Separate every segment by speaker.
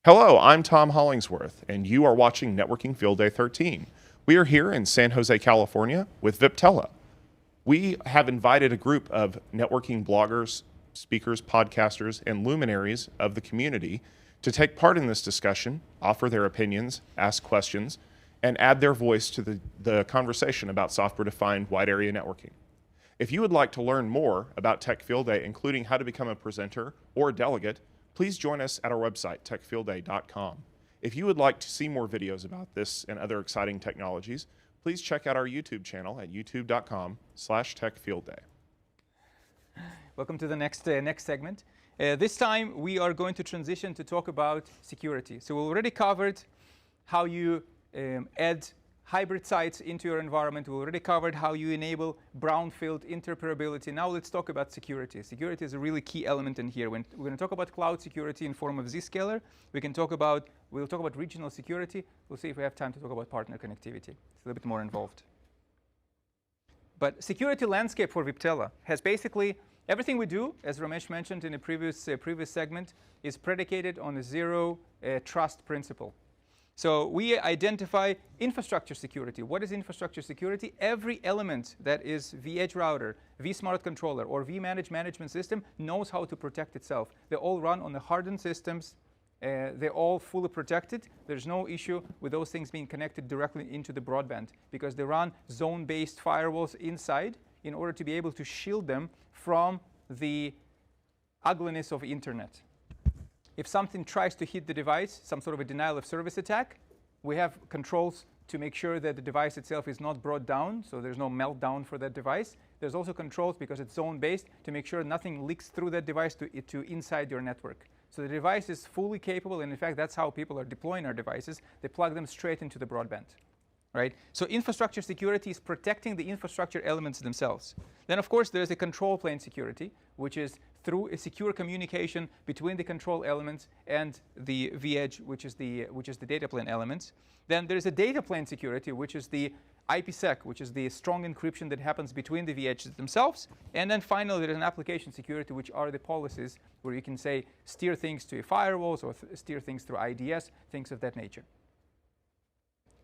Speaker 1: Hello, I'm Tom Hollingsworth, and you are watching Networking Field Day 13. We are here in San Jose, California with Viptela. We have invited a group of networking bloggers, speakers, podcasters, and luminaries of the community to take part in this discussion, offer their opinions, ask questions, and add their voice to the conversation about software-defined wide area networking. If you would like to learn more about Tech Field Day, including how to become a presenter or a delegate, please join us at our website, techfieldday.com. If you would like to see more videos about this and other exciting technologies, please check out our YouTube channel at youtube.com/techfieldday.
Speaker 2: Welcome to the next segment. This time we are going to transition to talk about security. So we already covered how you add hybrid sites into your environment. We already covered how you enable brownfield interoperability. Now let's talk about security. Security is a really key element in here. When we're going to talk about cloud security in form of Zscaler, we'll talk about regional security. We'll see if we have time to talk about partner connectivity. It's a little bit more involved. But security landscape for Viptela has basically everything we do, as Ramesh mentioned in a previous segment, is predicated on a zero trust principle. So we identify infrastructure security. What is infrastructure security? Every element that is vEdge router, vSmart controller, or vManage management system knows how to protect itself. They all run on the hardened systems. They're all fully protected. There's no issue with those things being connected directly into the broadband because they run zone-based firewalls inside in order to be able to shield them from the ugliness of internet. If something tries to hit the device, some sort of a denial of service attack, we have controls to make sure that the device itself is not brought down, so there's no meltdown for that device. There's also controls, because it's zone-based, to make sure nothing leaks through that device to inside your network. So the device is fully capable, and in fact, that's how people are deploying our devices. They plug them straight into the broadband. Right? So infrastructure security is protecting the infrastructure elements themselves. Then, of course, there's a control plane security, which is through a secure communication between the control elements and the vEdge, which is the data plane elements. Then there's a data plane security, which is the IPsec, which is the strong encryption that happens between the vEdges themselves. And then finally, there's an application security, which are the policies where you can say steer things to firewalls or steer things through IDS, things of that nature.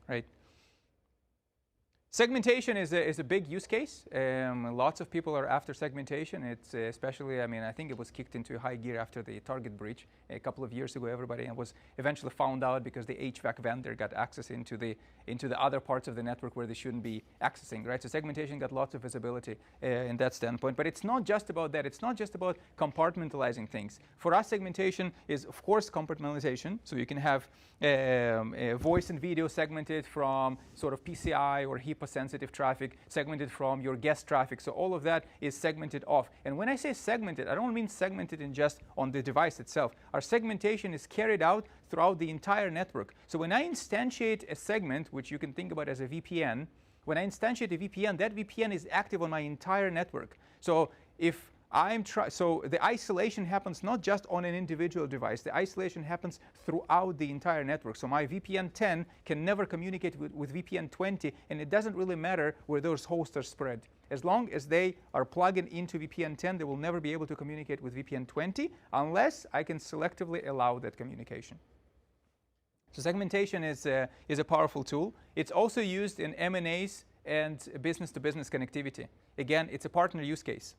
Speaker 2: Right? Segmentation is a big use case. Lots of people are after segmentation. It's especially, I think it was kicked into high gear after the Target breach a couple of years ago. Everybody was eventually found out because the HVAC vendor got access into the other parts of the network where they shouldn't be accessing, right? So segmentation got lots of visibility in that standpoint. But it's not just about that. It's not just about compartmentalizing things. For us, segmentation is, of course, compartmentalization. So you can have voice and video segmented from sort of PCI or HIPAA-sensitive traffic, segmented from your guest traffic. So all of that is segmented off. And when I say segmented, I don't mean segmented in just on the device itself. Our segmentation is carried out throughout the entire network. So when I instantiate a segment, which you can think about as a VPN, when I instantiate a VPN, that VPN is active on my entire network. So if so the isolation happens not just on an individual device. The isolation happens throughout the entire network. So my VPN 10 can never communicate with VPN 20, and it doesn't really matter where those hosts are spread. As long as they are plugging into VPN 10, they will never be able to communicate with VPN 20 unless I can selectively allow that communication. So segmentation is a powerful tool. It's also used in M&As and business-to-business connectivity. Again, it's a partner use case.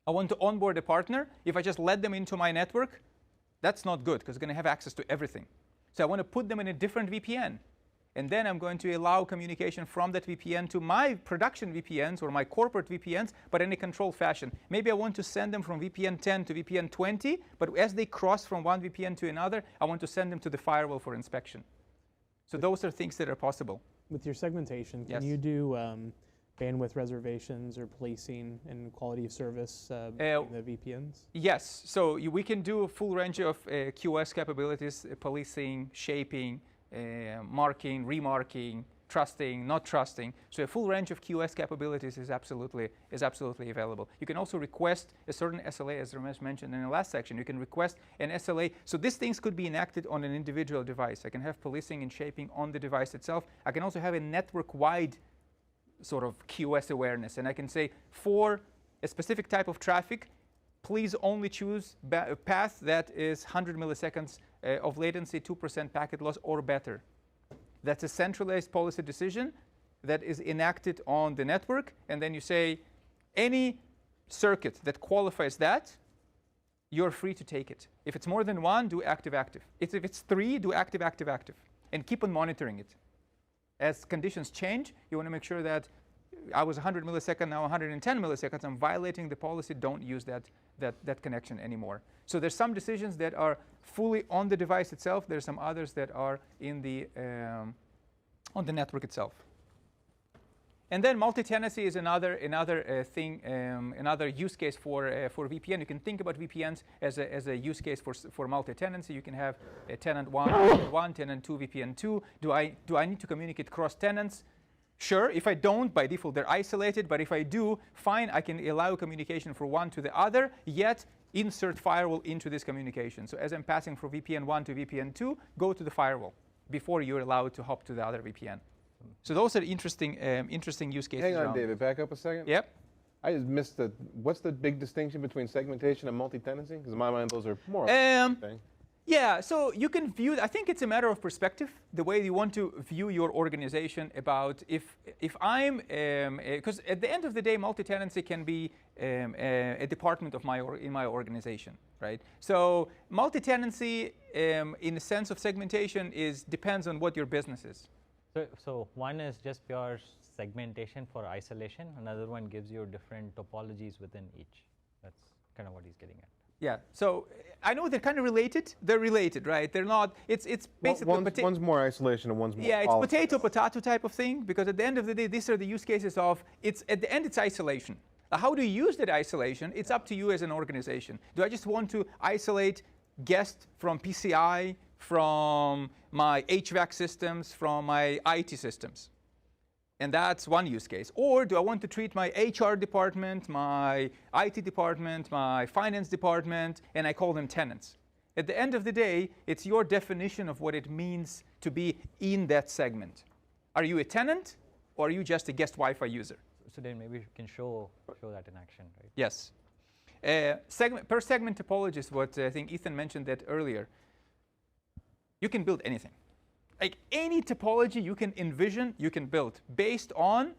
Speaker 2: I want to onboard a partner. If I just let them into my network, that's not good because they're going to have access to everything. So I want to put them in a different VPN. And then I'm going to allow communication from that VPN to my production VPNs or my corporate VPNs, but in a controlled fashion. Maybe I want to send them from VPN 10 to VPN 20, but as they cross from one VPN to another, I want to send them to the firewall for inspection. So those are things that are possible.
Speaker 3: With your segmentation, can
Speaker 2: Yes.
Speaker 3: you do bandwidth reservations or policing and quality of service in the VPNs?
Speaker 2: Yes. So we can do a full range of QoS capabilities, policing, shaping, marking, remarking, trusting, not trusting. So a full range of QoS capabilities is absolutely available. You can also request a certain SLA, as Ramesh mentioned in the last section. You can request an SLA. So these things could be enacted on an individual device. I can have policing and shaping on the device itself. I can also have a network-wide sort of QoS awareness. And I can say, for a specific type of traffic, please only choose a path that is 100 milliseconds of latency, 2% packet loss, or better. That's a centralized policy decision that is enacted on the network. And then you say, any circuit that qualifies that, you're free to take it. If it's more than one, do active-active. If it's three, do active-active-active. And keep on monitoring it. As conditions change, you want to make sure that I was 100 milliseconds, now 110 milliseconds. I'm violating the policy. Don't use that connection anymore. So there's some decisions that are fully on the device itself. There's some others that are in the on the network itself. And then multi-tenancy is another thing, another use case for VPN. You can think about VPNs as a use case for multi-tenancy. You can have a tenant 1, VPN 1, tenant 2, VPN 2. Do I need to communicate cross tenants? Sure. If I don't, by default they're isolated. But if I do, fine. I can allow communication from one to the other. Yet insert firewall into this communication. So as I'm passing from VPN 1 to VPN 2, go to the firewall before you're allowed to hop to the other VPN. So those are interesting use cases.
Speaker 4: Hang on, David. Back up a second.
Speaker 2: Yep.
Speaker 4: I just missed what's the big distinction between segmentation and multi-tenancy? Because in my mind, those are more.
Speaker 2: Yeah. So you can view. I think it's a matter of perspective. The way you want to view your organization about if I'm because at the end of the day, multi-tenancy can be a department of in my organization, right? So multi-tenancy, in the sense of segmentation, depends on what your business is.
Speaker 5: So one is just pure segmentation for isolation. Another one gives you different topologies within each. That's kind of what he's getting at.
Speaker 2: Yeah. So I know they're kind of related. They're related, right? They're not. It's basically
Speaker 4: one's more isolation and one's more.
Speaker 2: Yeah, it's potato type of thing, because at the end of the day, these are the use cases of at the end it's isolation. How do you use that isolation? It's up to you as an organization. Do I just want to isolate guests from PCI, from my HVAC systems, from my IT systems? And that's one use case. Or do I want to treat my HR department, my IT department, my finance department, and I call them tenants? At the end of the day, it's your definition of what it means to be in that segment. Are you a tenant, or are you just a guest Wi-Fi user?
Speaker 5: So then maybe you can show that in action, right?
Speaker 2: Yes. Per segment topologies, what I think Ethan mentioned that earlier, you can build anything. Like any topology you can envision, you can build based on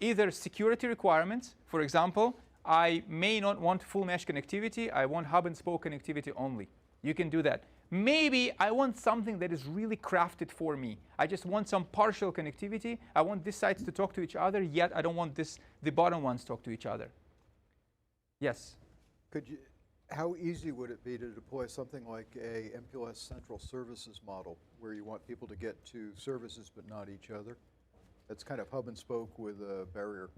Speaker 2: either security requirements. For example, I may not want full mesh connectivity. I want hub and spoke connectivity only. You can do that. Maybe I want something that is really crafted for me. I just want some partial connectivity. I want these sites to talk to each other, yet I don't want the bottom ones to talk to each other. Yes?
Speaker 6: How easy would it be to deploy something like a MPLS central services model, where you want people to get to services but not each other? That's kind of hub and spoke with a barrier.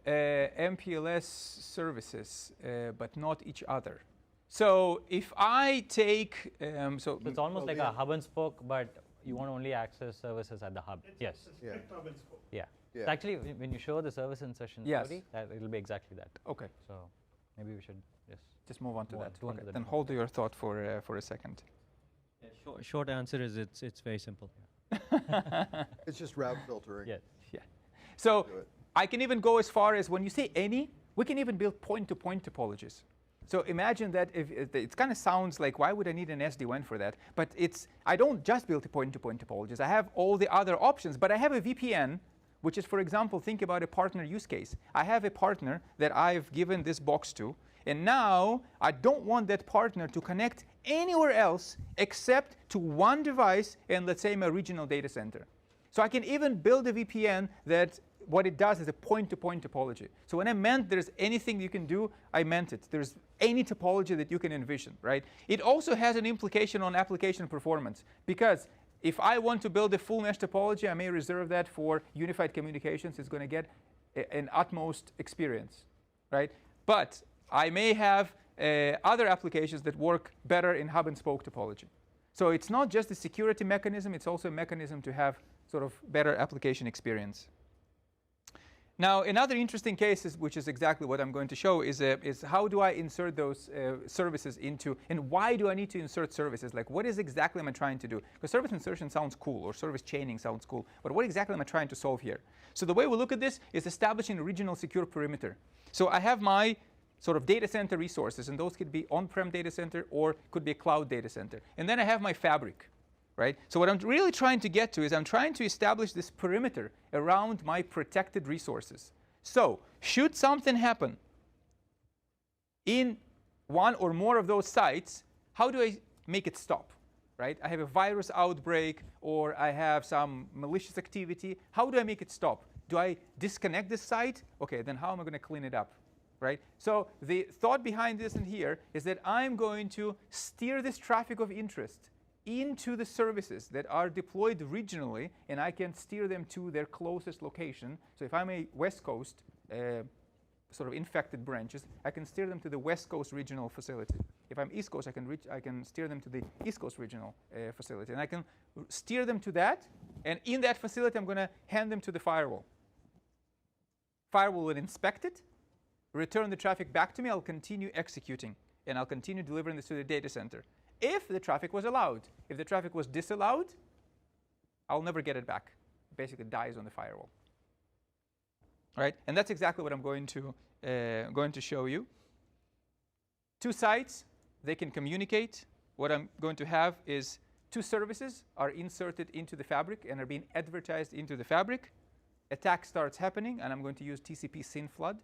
Speaker 2: MPLS services, but not each other. So if I take,
Speaker 5: so it's almost like a hub and spoke, but you want to only access services at the hub. Yes.
Speaker 6: Yeah.
Speaker 5: Hub and spoke. Yeah. So actually, when you show the service insertion story, it'll be exactly that.
Speaker 2: Okay.
Speaker 5: So maybe we should
Speaker 2: just move on to that.
Speaker 5: Okay.
Speaker 2: Then hold your thought for a second.
Speaker 7: Yeah, short answer is it's very simple.
Speaker 6: It's just route filtering.
Speaker 5: Yes.
Speaker 2: Yeah. So I can even go as far as when you say any, we can even build point-to-point topologies. So imagine that it kind of sounds like, why would I need an SD-WAN for that? But I don't just build point-to-point topologies. I have all the other options, but I have a VPN, which is, for example, think about a partner use case. I have a partner that I've given this box to, and now I don't want that partner to connect anywhere else except to one device and, let's say, my regional data center. So I can even build a VPN that what it does is a point-to-point topology. So when I meant there's anything you can do, I meant it. There's any topology that you can envision, right? It also has an implication on application performance, because if I want to build a full mesh topology, I may reserve that for unified communications. It's going to get an utmost experience, right? But I may have other applications that work better in hub and spoke topology. So it's not just a security mechanism, it's also a mechanism to have sort of better application experience. Now, another interesting case, which is exactly what I'm going to show, is how do I insert those services into, and why do I need to insert services? Like, what is exactly am I trying to do? Because service insertion sounds cool, or service chaining sounds cool, but what exactly am I trying to solve here? So the way we look at this is establishing a regional secure perimeter. So I have my sort of data center resources, and those could be on-prem data center or could be a cloud data center. And then I have my fabric, right? So what I'm really trying to get to is I'm trying to establish this perimeter around my protected resources. So should something happen in one or more of those sites, how do I make it stop, right? I have a virus outbreak or I have some malicious activity. How do I make it stop? Do I disconnect this site? OK, then how am I going to clean it up, right? So the thought behind this in here is that I'm going to steer this traffic of interest into the services that are deployed regionally, and I can steer them to their closest location. So if I'm a West Coast sort of infected branches, I can steer them to the West Coast regional facility. If I'm East Coast, I can steer them to the East Coast regional facility. And I can steer them to that. And in that facility, I'm going to hand them to the firewall. Firewall will inspect it, return the traffic back to me. I'll continue executing. And I'll continue delivering this to the data center. If the traffic was allowed. If the traffic was disallowed, I'll never get it back. It basically dies on the firewall. All right? And that's exactly what I'm going to show you. Two sites, they can communicate. What I'm going to have is two services are inserted into the fabric and are being advertised into the fabric. Attack starts happening, and I'm going to use TCP SYN flood.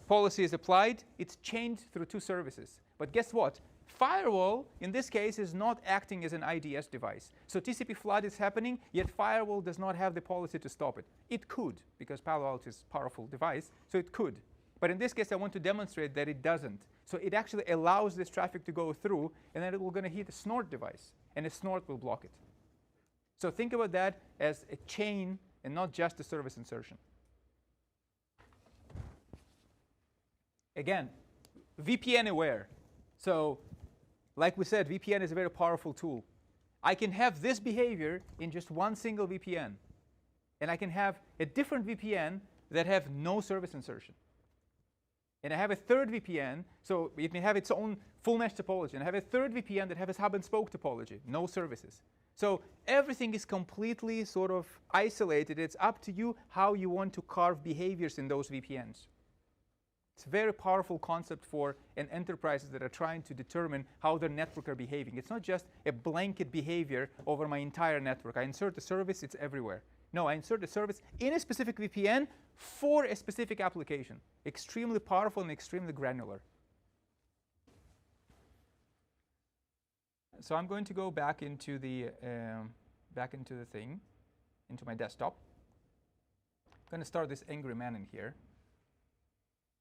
Speaker 2: Policy is applied. It's changed through two services. But guess what? Firewall, in this case, is not acting as an IDS device. So TCP flood is happening, yet firewall does not have the policy to stop it. It could, because Palo Alto is a powerful device, so it could. But in this case, I want to demonstrate that it doesn't. So it actually allows this traffic to go through, and then it will going to hit a snort device, and a snort will block it. So think about that as a chain and not just a service insertion. Again, VPN aware. So like we said, VPN is a very powerful tool. I can have this behavior in just one single VPN. And I can have a different VPN that have no service insertion. And I have a third VPN, so it may have its own full mesh topology. And I have a third VPN that has hub and spoke topology, no services. So everything is completely sort of isolated. It's up to you how you want to carve behaviors in those VPNs. It's a very powerful concept for enterprises that are trying to determine how their network are behaving. It's not just a blanket behavior over my entire network. I insert a service, it's everywhere. No, I insert a service in a specific VPN for a specific application. Extremely powerful and extremely granular. So I'm going to go back into the thing, into my desktop. I'm going to start this angry man in here.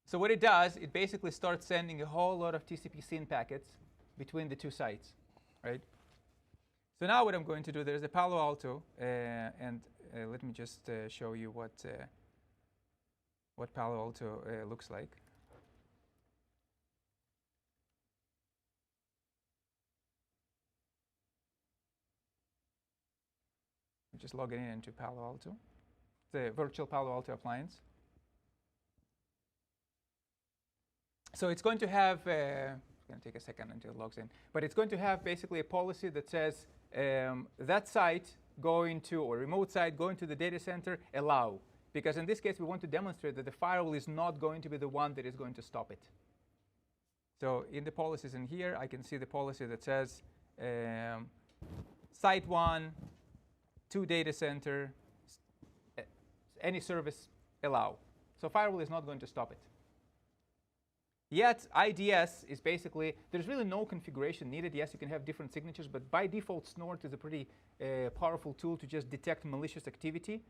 Speaker 2: So what it does, it basically starts sending a whole lot of TCP SYN packets between the two sites, right? So now what I'm going to do, there's a Palo Alto, and let me just show you what Palo Alto looks like. I'm just logging into Palo Alto, the virtual Palo Alto appliance. So it's going to have, it's going to take a second until it logs in, but it's going to have basically a policy that says that site going to, or remote site going to the data center, allow. Because in this case, we want to demonstrate that the firewall is not going to be the one that is going to stop it. So in the policies in here, I can see the policy that says site 1, to data center, any service, allow. So firewall is not going to stop it. Yet IDS is basically, there's really no configuration needed. Yes, you can have different signatures, but by default, snort is a pretty powerful tool to just detect malicious activity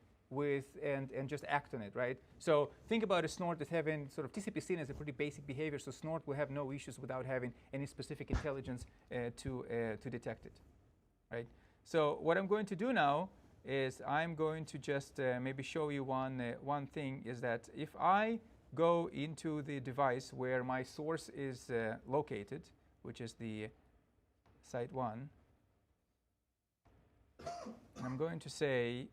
Speaker 2: and just act on it, right? So think about a snort as having sort of TCP SYN as a pretty basic behavior, so snort will have no issues without having any specific intelligence to detect it, right? So what I'm going to do now is I'm going to just maybe show you one thing, is that if I go into the device where my source is located, which is the site 1, and I'm going to say,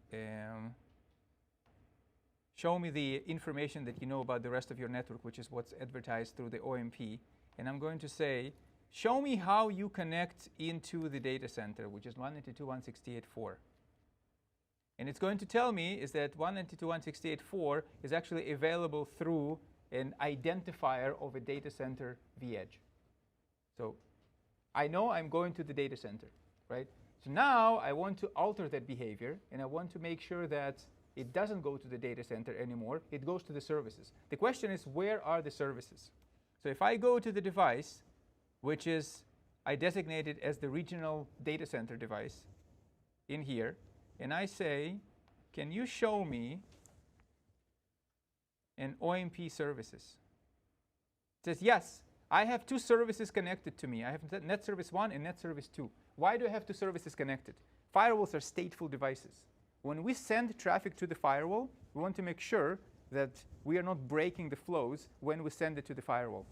Speaker 2: show me the information that you know about the rest of your network, which is what's advertised through the OMP. And I'm going to say, show me how you connect into the data center, which is 192.168.4. And it's going to tell me is that 192.168.4 is actually available through an identifier of a data center v-edge. So I know I'm going to the data center, right? So now I want to alter that behavior, and I want to make sure that it doesn't go to the data center anymore. It goes to the services. The question is, where are the services? So if I go to the device, which is I designated as the regional data center device in here, and I say, can you show me an OMP services? It says, yes, I have two services connected to me. I have net service 1 and net service 2. Why do I have two services connected? Firewalls are stateful devices. When we send traffic to the firewall, we want to make sure that we are not breaking the flows when we send it to the firewall.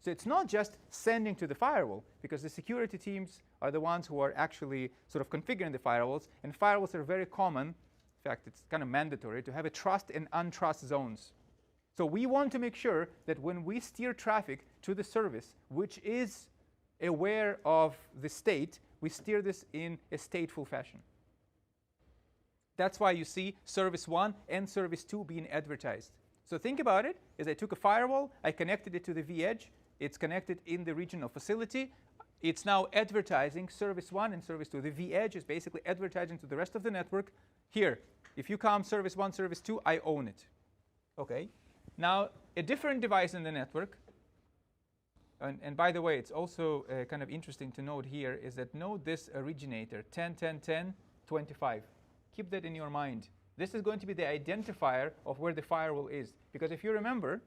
Speaker 2: So it's not just sending to the firewall, because the security teams are the ones who are actually sort of configuring the firewalls, and firewalls are very common. In fact, it's kind of mandatory to have a trust and untrust zones. So we want to make sure that when we steer traffic to the service, which is aware of the state, we steer this in a stateful fashion. That's why you see service 1 and service 2 being advertised. So think about it, as I took a firewall, I connected it to the v-edge, it's connected in the regional facility, it's now advertising service 1 and service 2. The v-edge is basically advertising to the rest of the network, here, if you come service 1, service 2, I own it. Okay. Now, a different device in the network, and by the way, it's also kind of interesting to note here, is that note this originator, 10, 10, 10, 25. Keep that in your mind. This is going to be the identifier of where the firewall is. Because if you remember,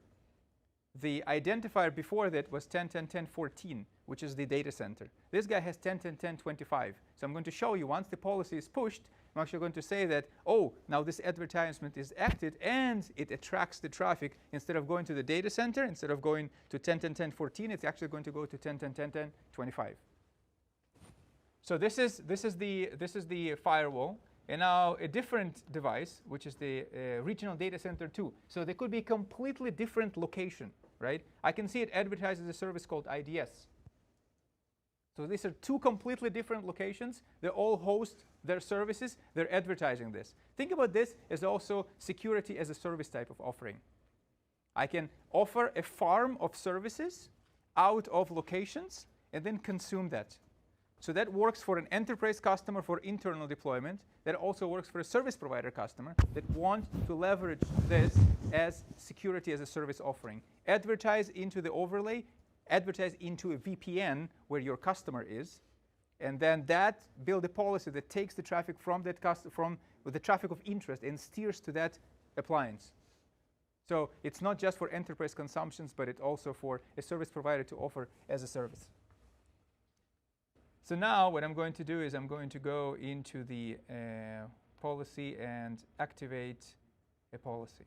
Speaker 2: the identifier before that was 10, 10, 10, 14, which is the data center. This guy has 10, 10, 10, 25. So I'm going to show you, once the policy is pushed, I'm actually going to say that, oh, now this advertisement is acted, and it attracts the traffic. Instead of going to the data center, instead of going to 10, 10, 10, 14, it's actually going to go to 10, 10, 10, 10, 25. So this is the firewall. And now a different device, which is the regional data center 2. So there could be a completely different location, right? I can see it advertised as a service called IDS. So these are two completely different locations. They all host their services. They're advertising this. Think about this as also security as a service type of offering. I can offer a farm of services out of locations and then consume that. So that works for an enterprise customer for internal deployment. That also works for a service provider customer that want to leverage this as security as a service offering. Advertise into the overlay, advertise into a VPN where your customer is, and then that build a policy that takes the traffic from that with the traffic of interest and steers to that appliance. So it's not just for enterprise consumptions, but it's also for a service provider to offer as a service. So now what I'm going to do is I'm going to go into the policy and activate a policy.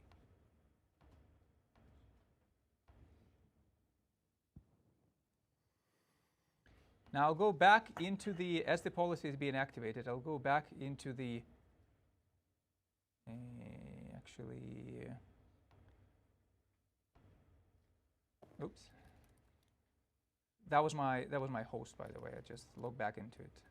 Speaker 2: Now I'll go back into the, as the policy is being activated, I'll go back into the, oops. That was my host, by the way. I just logged back into it.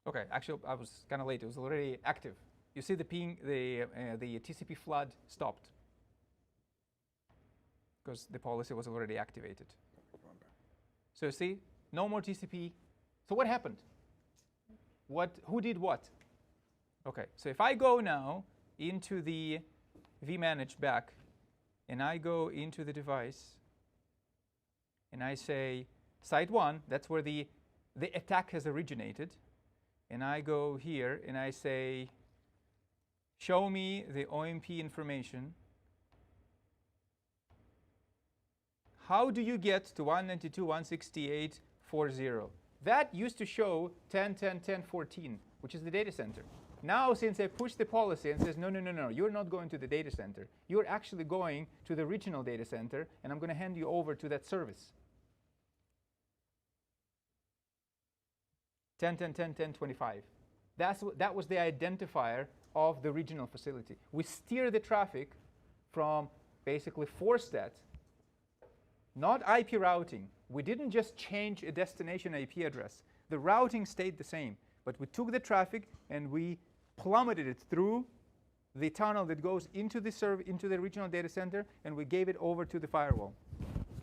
Speaker 2: Okay, actually, I was kind of late. It was already active. You see the ping, the TCP flood stopped because the policy was already activated. So you see, no more TCP. So what happened? Who did what? Okay, so if I go now into the vManage back, and I go into the device, and I say site 1, that's where the attack has originated, and I go here, and I say, show me the OMP information. How do you get to 192.168.40? That used to show 10.10.10.14, which is the data center. Now, since I push the policy and says, no, you're not going to the data center. You're actually going to the regional data center, and I'm going to hand you over to that service. 10.10.10.10.25. That was the identifier of the regional facility. We steer the traffic from basically force that, not IP routing. We didn't just change a destination IP address. The routing stayed the same, but we took the traffic and we plummeted it through the tunnel that goes into the regional data center, and we gave it over to the firewall.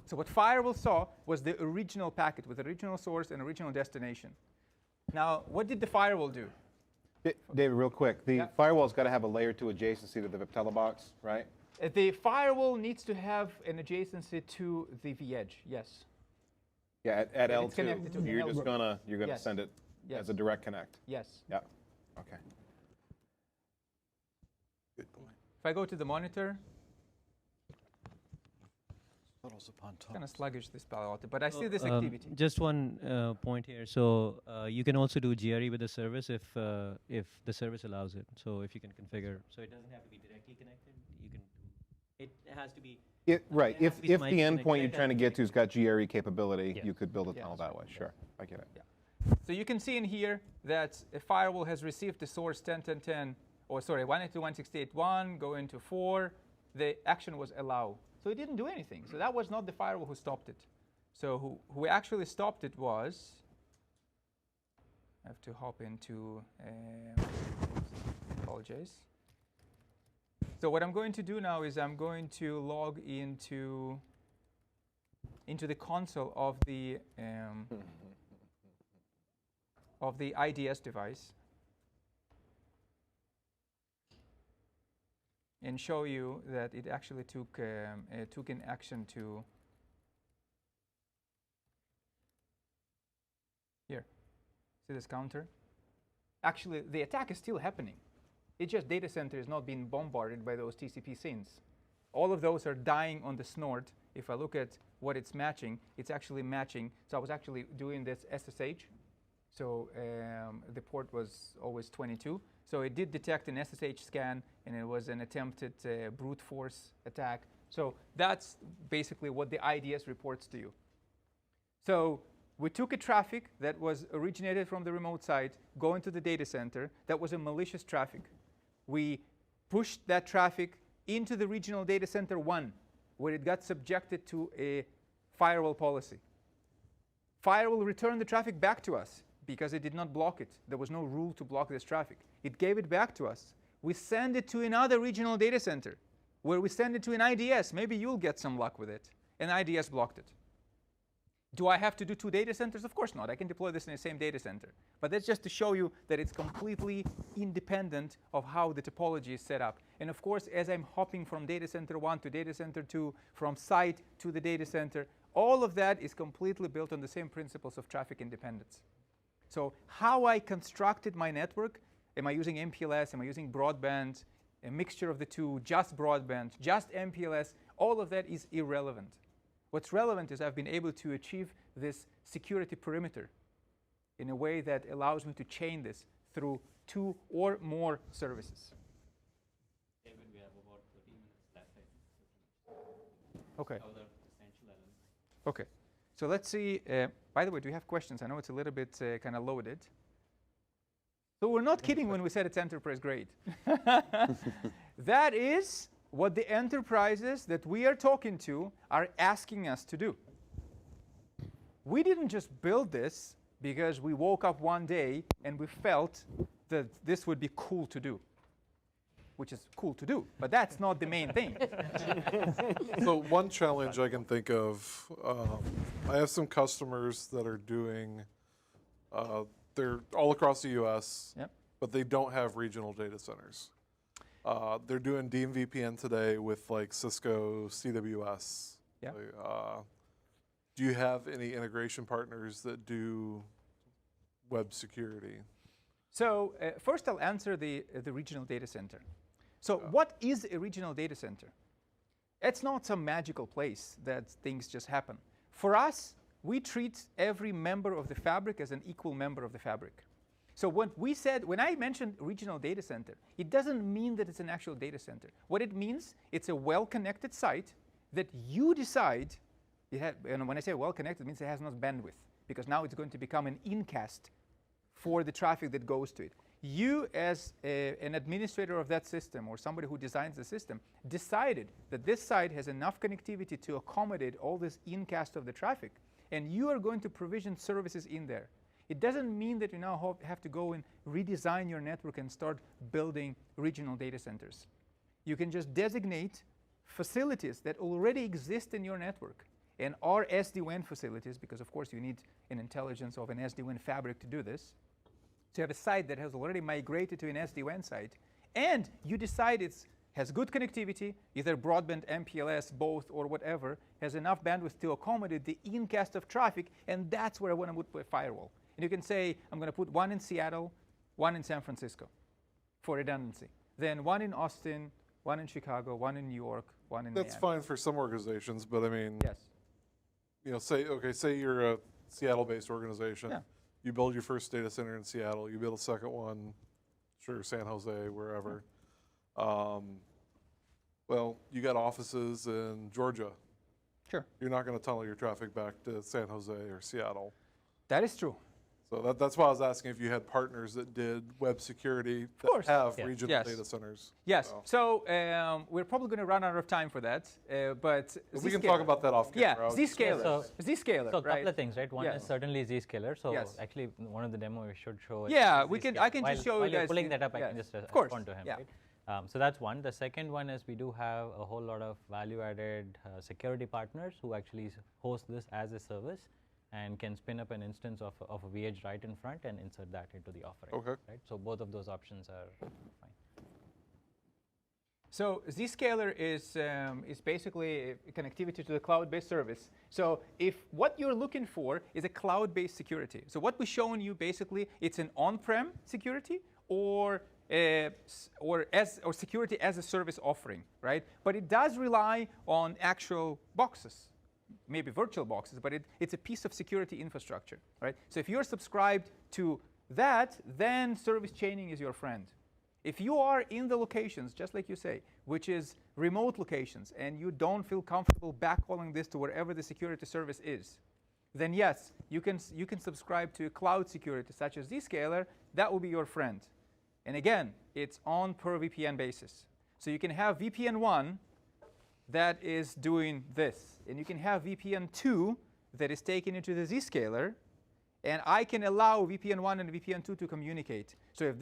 Speaker 2: So what firewall saw was the original packet with the original source and original destination. Now, what did the firewall do?
Speaker 4: David, real quick, the firewall's got to have a layer 2 adjacency to the Viptela box, right?
Speaker 2: The firewall needs to have an adjacency to the vEdge, yes.
Speaker 4: Yeah, at
Speaker 2: And it's connected to
Speaker 4: L2,
Speaker 2: the
Speaker 4: you're just
Speaker 2: L2.
Speaker 4: gonna
Speaker 2: Yes.
Speaker 4: send it
Speaker 2: Yes.
Speaker 4: as a direct connect.
Speaker 2: Yes.
Speaker 4: Yeah. Okay.
Speaker 6: Good point.
Speaker 2: If I go to the monitor,
Speaker 6: Tunnels upon
Speaker 2: it's kind of
Speaker 6: tunnels.
Speaker 2: sluggish, this Palo Alto, but I see this activity.
Speaker 7: Just one point here. So you can also do GRE with the service if the service allows it. So if you can configure, so it doesn't have to be directly connected. You can. It has to be.
Speaker 4: Right.
Speaker 7: It has
Speaker 4: If
Speaker 7: to be
Speaker 4: the
Speaker 7: smart
Speaker 4: endpoint
Speaker 7: connected.
Speaker 4: you're trying to get to has got GRE capability,
Speaker 7: Yes.
Speaker 4: you could build a
Speaker 2: Yes.
Speaker 4: tunnel that way. Sure, I get it.
Speaker 2: So you can see in here that a firewall has received the source 10.10.10, or sorry, 192.168.1, go into 4. The action was allow. So it didn't do anything. So that was not the firewall who stopped it. So who actually stopped it was, I have to hop into, apologize. So what I'm going to do now is I'm going to log into the console of the IDS device and show you that it actually took an action to here. See this counter? Actually, the attack is still happening. It's just data center is not being bombarded by those TCP scenes. All of those are dying on the snort. If I look at what it's matching, it's actually matching. So I was actually doing this SSH. So the port was always 22. So it did detect an SSH scan, and it was an attempted brute force attack. So that's basically what the IDS reports to you. So we took a traffic that was originated from the remote site, going to the data center. That was a malicious traffic. We pushed that traffic into the regional data center 1, where it got subjected to a firewall policy. Firewall returned the traffic back to us because it did not block it. There was no rule to block this traffic. It gave it back to us. We send it to another regional data center, where we send it to an IDS. Maybe you'll get some luck with it. An IDS blocked it. Do I have to do 2 data centers? Of course not. I can deploy this in the same data center. But that's just to show you that it's completely independent of how the topology is set up. And of course, as I'm hopping from data center 1 to data center 2, from site to the data center, all of that is completely built on the same principles of traffic independence. So how I constructed my network, am I using MPLS, am I using broadband, a mixture of the two, just broadband, just MPLS, all of that is irrelevant. What's relevant is I've been able to achieve this security perimeter in a way that allows me to chain this through 2 or more services.
Speaker 5: David, we have about 30 minutes left.
Speaker 2: Okay.
Speaker 5: Other essential elements.
Speaker 2: Okay. So let's see. By the way, do you have questions? I know it's a little bit kind of loaded. So we're not kidding when we said it's enterprise grade. That is what the enterprises that we are talking to are asking us to do. We didn't just build this because we woke up one day and we felt that this would be cool to do, which is cool to do, but that's not the main thing.
Speaker 8: So one challenge I can think of, I have some customers that are doing, they're all across the U.S.,
Speaker 2: Yep.
Speaker 8: but they don't have regional data centers. They're doing DMVPN today with like Cisco CWS.
Speaker 2: Yeah.
Speaker 8: Do you have any integration partners that do web security?
Speaker 2: So first I'll answer the regional data center. So what is a regional data center? It's not some magical place that things just happen. For us, we treat every member of the fabric as an equal member of the fabric. So when I mentioned regional data center, it doesn't mean that it's an actual data center. What it means, it's a well-connected site that you decide, and when I say well-connected, it means it has enough bandwidth, because now it's going to become an incast for the traffic that goes to it. You, as an administrator of that system or somebody who designs the system, decided that this site has enough connectivity to accommodate all this incast of the traffic, and you are going to provision services in there. It doesn't mean that you now have to go and redesign your network and start building regional data centers. You can just designate facilities that already exist in your network and are SD-WAN facilities, because of course you need an intelligence of an SD-WAN fabric to do this. So you have a site that has already migrated to an SD-WAN site, and you decide it has good connectivity, either broadband, MPLS, both, or whatever, has enough bandwidth to accommodate the incast of traffic, and that's where I want to put a firewall. And you can say, I'm going to put one in Seattle, one in San Francisco for redundancy, then one in Austin, one in Chicago, one in New York, one in
Speaker 8: That's
Speaker 2: Miami.
Speaker 8: fine for some organizations, but I mean,
Speaker 2: Yes.
Speaker 8: you know, say you're a Seattle-based organization.
Speaker 2: Yeah.
Speaker 8: You build your first data center in Seattle. You build a second one, sure, San Jose, wherever. Well, you got offices in Georgia.
Speaker 2: Sure.
Speaker 8: You're not going to tunnel your traffic back to San Jose or Seattle.
Speaker 2: That is true.
Speaker 8: So that's why I was asking if you had partners that did web security that
Speaker 2: course.
Speaker 8: have
Speaker 5: Yeah.
Speaker 8: regional
Speaker 2: Yes.
Speaker 8: data centers.
Speaker 2: Yes. So we're probably going to run out of time for that, but
Speaker 8: We can talk about that off camera.
Speaker 2: Yeah, Zscaler.
Speaker 5: So-
Speaker 2: Zscaler,
Speaker 5: So a
Speaker 2: right?
Speaker 5: couple of things, right? One
Speaker 2: Yes.
Speaker 5: is certainly Zscaler. So
Speaker 2: Yes.
Speaker 5: actually, one of the demo we should show. is
Speaker 2: Yeah,
Speaker 5: Zscaler.
Speaker 2: I can just
Speaker 5: While-
Speaker 2: show you
Speaker 5: while you're
Speaker 2: guys.
Speaker 5: pulling that up, I
Speaker 2: Yes.
Speaker 5: can just
Speaker 2: Of course.
Speaker 5: respond to him,
Speaker 2: Yeah.
Speaker 5: right? So that's one. The second one is we do have a whole lot of value-added security partners who actually host this as a service and can spin up an instance of a VH right in front and insert that into the offering.
Speaker 8: Okay.
Speaker 5: Right. So both of those options are fine.
Speaker 2: So Zscaler is basically a connectivity to the cloud-based service. So if what you're looking for is a cloud-based security, so what we've shown you basically, it's an on-prem security or security as a service offering, right? But it does rely on actual boxes, maybe virtual boxes, but it's a piece of security infrastructure, right? So if you're subscribed to that, then service chaining is your friend. If you are in the locations, just like you say, which is remote locations, and you don't feel comfortable backhauling this to wherever the security service is, then yes, you can subscribe to cloud security such as Zscaler. That will be your friend. And again, it's on per VPN basis. So you can have VPN 1 that is doing this, and you can have VPN 2 that is taken into the Zscaler, and I can allow VPN 1 and VPN 2 to communicate. So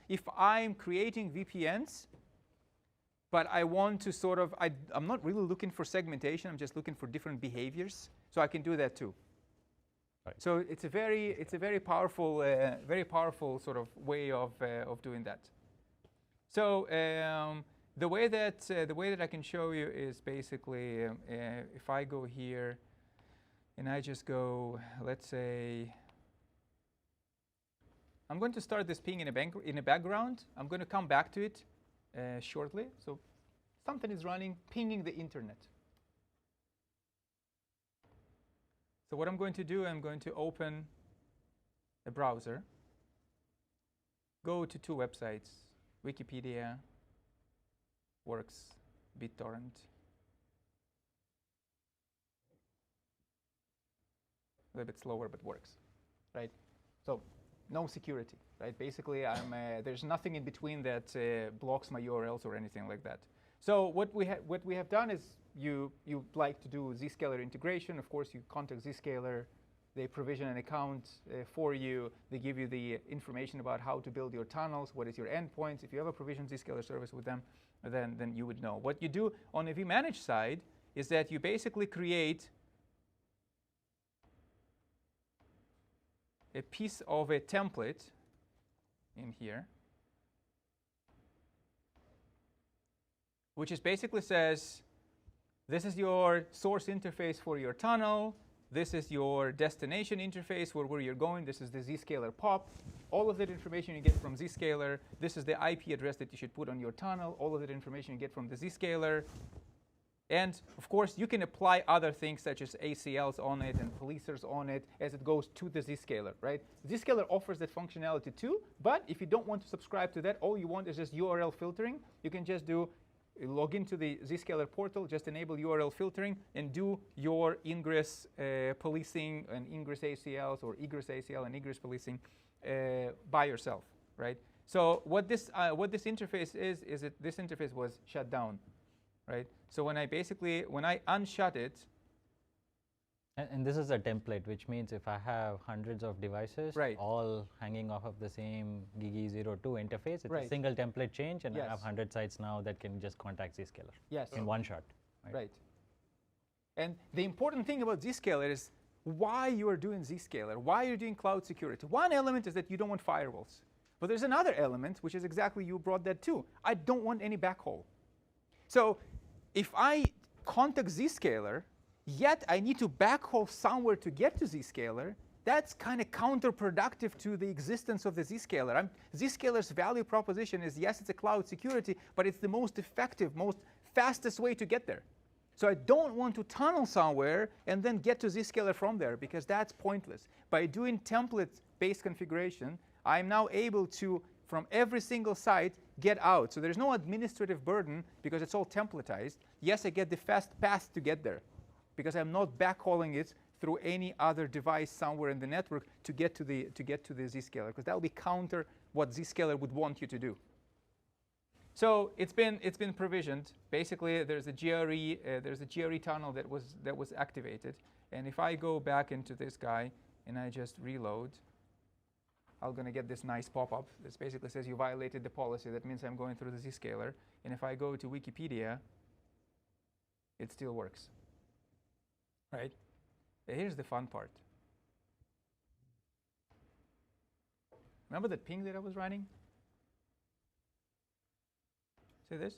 Speaker 2: if I'm creating VPNs, but I want to I'm not really looking for segmentation, I'm just looking for different behaviors, so I can do that too.
Speaker 5: Right.
Speaker 2: So it's a very powerful sort of way of doing that. So the way that I can show you is basically if I go here and I just go, let's say, I'm going to start this ping in a background. I'm going to come back to it shortly. So something is running, pinging the internet. So what I'm going to do, I'm going to open a browser, go to two websites, Wikipedia, works, BitTorrent. A little bit slower, but works, right? So no security, right? Basically, there's nothing in between that blocks my URLs or anything like that. So what we have done is you like to do Zscaler integration. Of course, you contact Zscaler. They provision an account for you. They give you the information about how to build your tunnels, what is your endpoints. If you have a provisioned Zscaler service with them, then you would know. What you do on the vManage side is that you basically create a piece of a template in here, which is basically says, this is your source interface for your tunnel. This is your destination interface where you're going. This is the Zscaler POP. All of that information you get from Zscaler. This is the IP address that you should put on your tunnel. All of that information you get from the Zscaler. And of course, you can apply other things such as ACLs on it and policers on it as it goes to the Zscaler, right? Zscaler offers that functionality too, but if you don't want to subscribe to that, all you want is just URL filtering. You can just log into the Zscaler portal, just enable URL filtering, and do your ingress policing and ingress ACLs or egress ACL and egress policing by yourself, right? So what this interface is that this interface was shut down, right? So when I unshut it,
Speaker 5: And this is a template, which means if I have hundreds of devices,
Speaker 2: Right.
Speaker 5: all hanging off of the same GIGI02 interface, it's
Speaker 2: Right.
Speaker 5: a single template change, and I have
Speaker 2: Yes.
Speaker 5: 100 sites now that can just contact Zscaler
Speaker 2: Yes.
Speaker 5: in one shot.
Speaker 2: Right. And the important thing about Zscaler is why you are doing Zscaler, why you're doing cloud security. One element is that you don't want firewalls. But there's another element, which is exactly you brought that too. I don't want any backhaul. So if I contact Zscaler, yet I need to backhaul somewhere to get to Zscaler, that's kind of counterproductive to the existence of the Zscaler. Zscaler's value proposition is, yes, it's a cloud security, but it's the most effective, most fastest way to get there. So I don't want to tunnel somewhere and then get to Zscaler from there, because that's pointless. By doing template-based configuration, I'm now able to, from every single site, get out. So there's no administrative burden because it's all templatized. Yes, I get the fast path to get there because I'm not backhauling it through any other device somewhere in the network to get to the Zscaler, because that will be counter what Zscaler would want you to do. So it's been provisioned. Basically, there's a GRE tunnel that was activated, and if I go back into this guy and I just reload, I'm going to get this nice pop-up that basically says you violated the policy. That means I'm going through the Zscaler. And if I go to Wikipedia, it still works. Right? Here's the fun part. Remember that ping that I was running? See this?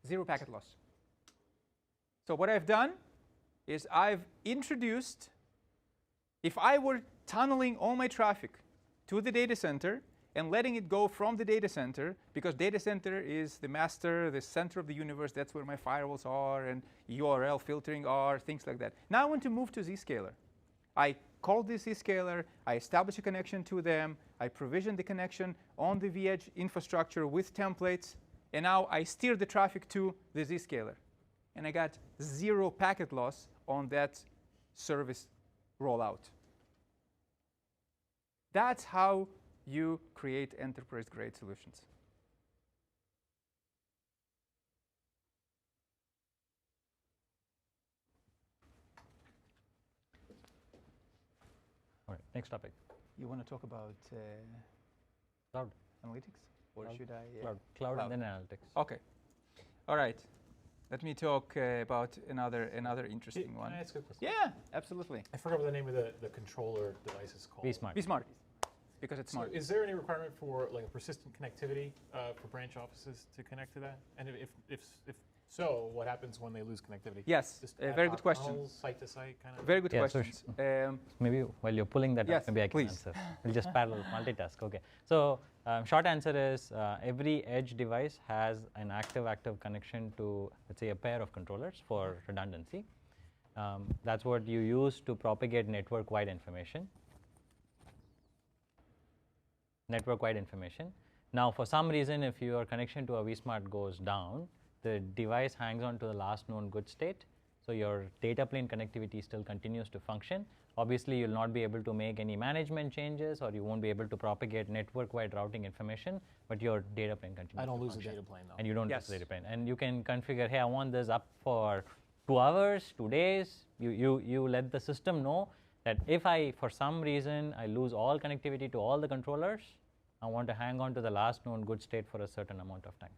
Speaker 2: 0 packet loss. So what I've done is I've introduced, if I were tunneling all my traffic to the data center and letting it go from the data center, because data center is the master, the center of the universe, that's where my firewalls are and URL filtering are, things like that. Now I want to move to Zscaler. I call this Zscaler, I establish a connection to them, I provision the connection on the vEdge infrastructure with templates, and now I steer the traffic to the Zscaler. And I got 0 packet loss on that service rollout. That's how you create enterprise-grade solutions.
Speaker 5: All right, next topic.
Speaker 2: You want to talk about
Speaker 5: Cloud.
Speaker 2: analytics? Or
Speaker 5: Cloud.
Speaker 2: should I?
Speaker 5: Cloud and then analytics.
Speaker 2: OK. All right. Let me talk about another interesting one.
Speaker 9: Can I ask a question?
Speaker 2: Yeah, absolutely.
Speaker 9: I forgot what the name of the controller device is called.
Speaker 5: vSmart.
Speaker 2: Be smart, because it's
Speaker 9: So
Speaker 2: smart.
Speaker 9: is there any requirement for like a persistent connectivity for branch offices to connect to that? And if so, what happens when they lose connectivity?
Speaker 2: Yes,
Speaker 9: Just
Speaker 2: a
Speaker 9: ad
Speaker 2: very
Speaker 9: hoc
Speaker 2: good question.
Speaker 9: tunnels, site to site kind of.
Speaker 2: Very good
Speaker 5: Yeah, so
Speaker 2: questions.
Speaker 5: Maybe while you're pulling that
Speaker 2: Yes,
Speaker 5: up, maybe I can
Speaker 2: please.
Speaker 5: answer. We'll just parallel multitask. OK. So short answer is every edge device has an active connection to, let's say, a pair of controllers for redundancy. That's what you use to propagate network-wide information. Network-wide information. Now, for some reason, if your connection to a vSmart goes down, the device hangs on to the last known good state. So your data plane connectivity still continues to function. Obviously, you'll not be able to make any management changes, or you won't be able to propagate network-wide routing information, but your data plane continues
Speaker 9: I don't
Speaker 5: to
Speaker 9: lose the
Speaker 5: function.
Speaker 9: data plane though.
Speaker 5: And you don't
Speaker 2: Yes.
Speaker 5: lose the data plane. And you can configure, hey, I want this up for 2 hours, 2 days. You let the system know that if for some reason, I lose all connectivity to all the controllers, I want to hang on to the last known good state for a certain amount of time.